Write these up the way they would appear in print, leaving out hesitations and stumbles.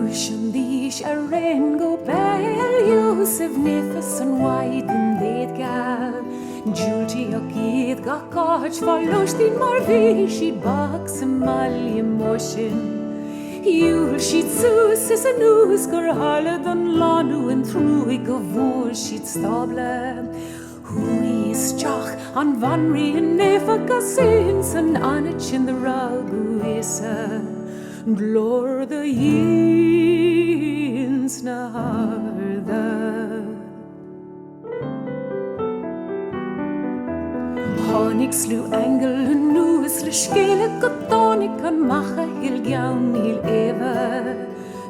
Cushion these a rain go bell Yusuf nefis and wide in dead gal Julie o gyd ga gach for lustin mar vi she box a mali emotion You'll she'd sus is a news gur harle dan lanu and through I go vor she'd stable Who is joch an vanri and never gasins and anich in the ragu is Glor the yins na harda Honig slu engel en nues le skele kotonik kan macha hil gaun hil eve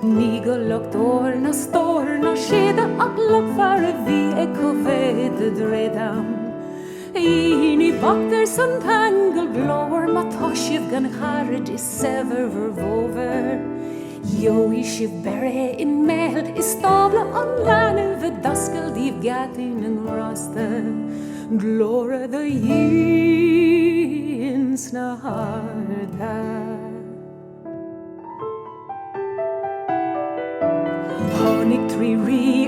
Nigel oktor na stor na skede aklok fare vi ekovede dredam Ini bakter som tangle blower matoshiv gan harid is sever vervover Yo ishiv bere in mel is stable on lane vedaskel div gatin en raste Glora the yins na harda Honig tri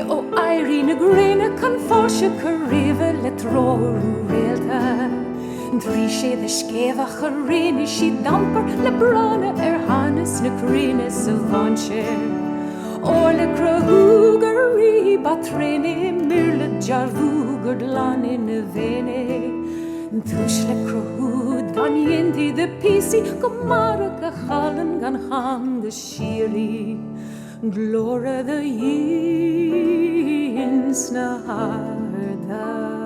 o Irene Green kan forsje karive let roru relta Drie she de skeva gerene she damper le brane Hannes ne krine se vanche Orle krahugeri batrene mirle jarvuger lan in vene Tushle krahud gan yindi de pisi komara gehalen gan ham de shiri Glora the yins na harda